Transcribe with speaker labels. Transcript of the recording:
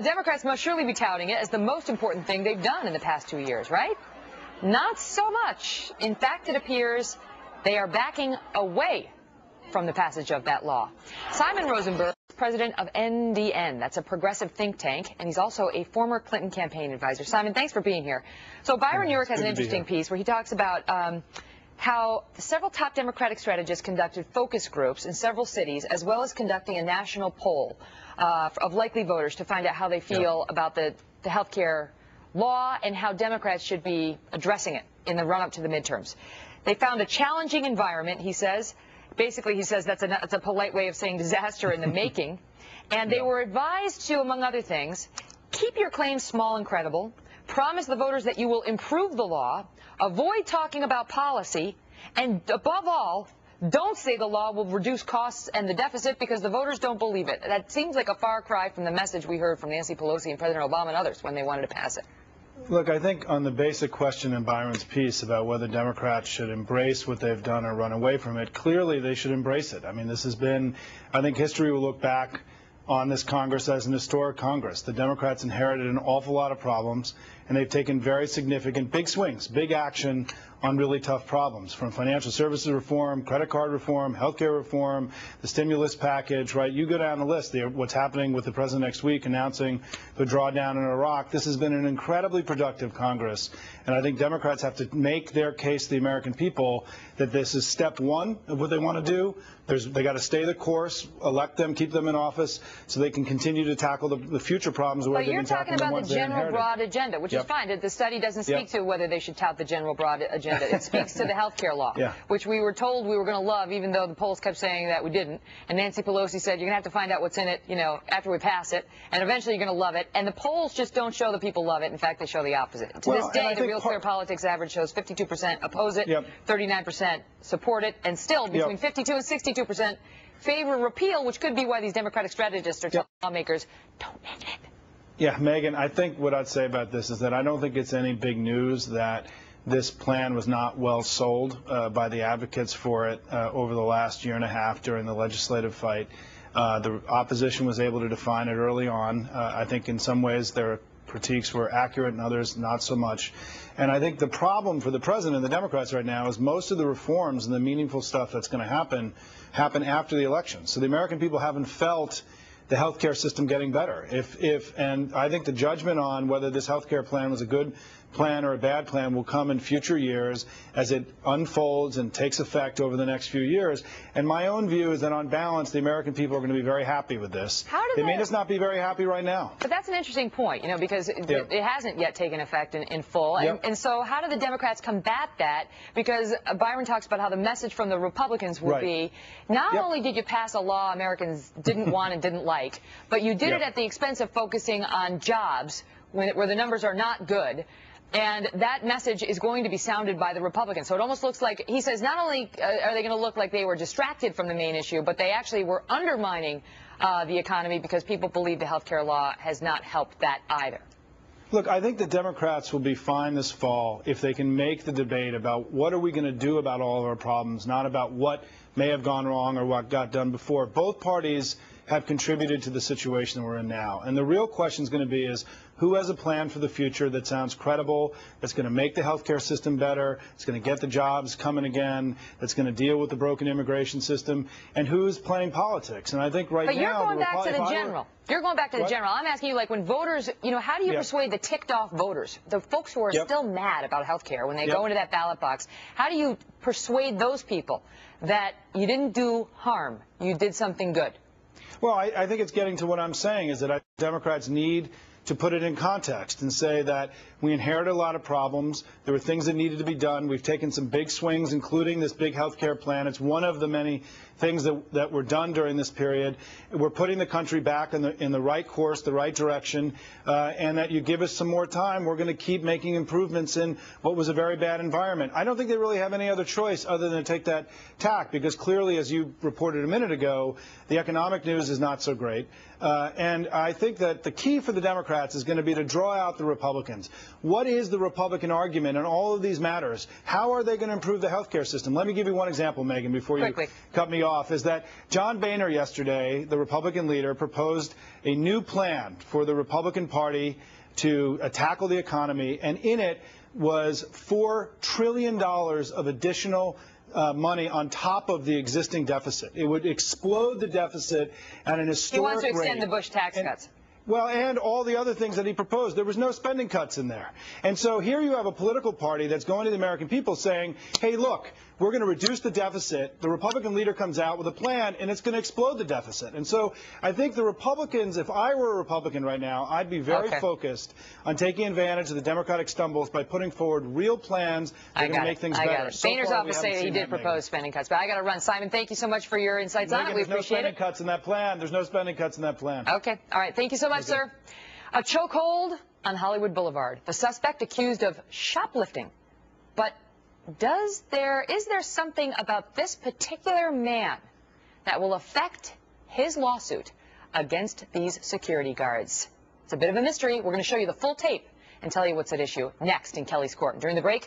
Speaker 1: Democrats must surely be touting it as the most important thing they've done in the past 2 years, right? Not so much. In fact, it appears they are backing away from the passage of that law. Simon Rosenberg is president of NDN. That's a progressive think tank, and he's also a former Clinton campaign advisor. Simon, thanks for being here. So Byron York has an interesting piece where he talks about how several top Democratic strategists conducted focus groups in several cities, as well as conducting a national poll of likely voters to find out how they feel about the health care law and how Democrats should be addressing it in the run-up to the midterms. They found a challenging environment, he says. Basically, he says that's a polite way of saying disaster in the making. And they were advised to, among other things, keep your claims small and credible, promise the voters that you will improve the law, avoid talking about policy, and above all, don't say the law will reduce costs and the deficit because the voters don't believe it. That seems like a far cry from the message we heard from Nancy Pelosi and President Obama and others when they wanted to pass it.
Speaker 2: Look, I think on the basic question in Byron's piece about whether Democrats should embrace what they've done or run away from it, clearly they should embrace it. I mean, this has been, I think history will look back on this Congress as an historic Congress. The Democrats inherited an awful lot of problems, and they've taken very significant big swings, big action on really tough problems, from financial services reform, credit card reform, healthcare reform, the stimulus package, right? You go down the list, what's happening with the president next week announcing the drawdown in Iraq. This has been an incredibly productive Congress, and I think Democrats have to make their case to the American people that this is step one of what they want to do. They got to stay the course, elect them, keep them in office, so they can continue to tackle the future problems.
Speaker 1: But you're talking about the general broad agenda, which is fine. The study doesn't speak to whether they should tout the general broad agenda. It speaks to the health care law, which we were told we were going to love, even though the polls kept saying that we didn't. And Nancy Pelosi said, you're going to have to find out what's in it, you know, after we pass it, and eventually you're going to love it. And the polls just don't show that people love it. In fact, they show the opposite. To this day, the Real Clear Politics average shows 52% oppose it, 39% support it, and still between 52 and 62% favor repeal, which could be why these Democratic strategists are telling lawmakers, don't mention it.
Speaker 2: Yeah, Megan, I think what I'd say about this is that I don't think it's any big news that this plan was not well sold by the advocates for it over the last year and a half during the legislative fight. The opposition was able to define it early on. I think in some ways their critiques were accurate and others not so much. And I think the problem for the president and the Democrats right now is most of the reforms and the meaningful stuff that's going to happen after the election. So the American people haven't felt the health care system getting better. And I think the judgment on whether this health care plan was a good plan or a bad plan will come in future years as it unfolds and takes effect over the next few years. And my own view is that on balance, the American people are going to be very happy with this. They may just not be very happy right now.
Speaker 1: But that's an interesting point, you know, because it hasn't yet taken effect in full. And so how do the Democrats combat that? Because Byron talks about how the message from the Republicans will be, not only did you pass a law Americans didn't want and didn't like, but you did it at the expense of focusing on jobs where the numbers are not good. And that message is going to be sounded by the Republicans. So it almost looks like, he says, not only are they going to look like they were distracted from the main issue, but they actually were undermining the economy because people believe the health care law has not helped that either.
Speaker 2: Look, I think the Democrats will be fine this fall if they can make the debate about what are we going to do about all of our problems, not about what may have gone wrong or what got done before. Both parties have contributed to the situation we're in now. And the real question is going to be is who has a plan for the future that sounds credible, that's going to make the healthcare system better, that's going to get the jobs coming again, that's going to deal with the broken immigration system, and who's playing politics. And I think right now...
Speaker 1: But you're going back to the general. You're going back to the general. I'm asking you, like, when voters, you know, how do you persuade the ticked-off voters, the folks who are still mad about health care when they go into that ballot box, how do you persuade those people that you didn't do harm, you did something good?
Speaker 2: Well, I think it's getting to what I'm saying is that Democrats need to put it in context and say that we inherited a lot of problems. There were things that needed to be done. We've taken some big swings, including this big health care plan. It's one of the many things that were done during this period. We're putting the country back in the right course, the right direction, and that you give us some more time, we're going to keep making improvements in what was a very bad environment. I don't think they really have any other choice other than to take that tack, because clearly, as you reported a minute ago, the economic news is not so great. And I think that the key for the Democrats is going to be to draw out the Republicans. What is the Republican argument on all of these matters? How are they going to improve the health care system? Let me give you one example, Megan, before you cut me off. off is that John Boehner yesterday, the Republican leader, proposed a new plan for the Republican Party to tackle the economy, and in it was $4 trillion of additional money on top of the existing deficit. It would explode the deficit at an historic rate.
Speaker 1: He wants to extend the Bush tax cuts.
Speaker 2: Well, and all the other things that he proposed. There was no spending cuts in there. And so here you have a political party that's going to the American people saying, hey, look, we're going to reduce the deficit. The Republican leader comes out with a plan, and it's going to explode the deficit. And so I think the Republicans, if I were a Republican right now, I'd be very focused on taking advantage of the Democratic stumbles by putting forward real plans that are going to make things better.
Speaker 1: So Boehner's office say he did propose spending cuts, but I got to run. Simon, thank you so much for your insights on it. We appreciate it.
Speaker 2: There's no spending cuts in that plan. There's no spending cuts in that plan.
Speaker 1: Okay. All right. Thank you so much, sir. A chokehold on Hollywood Boulevard. The suspect accused of shoplifting. But is there something about this particular man that will affect his lawsuit against these security guards? It's a bit of a mystery. We're going to show you the full tape and tell you what's at issue next in Kelly's Court. During the break,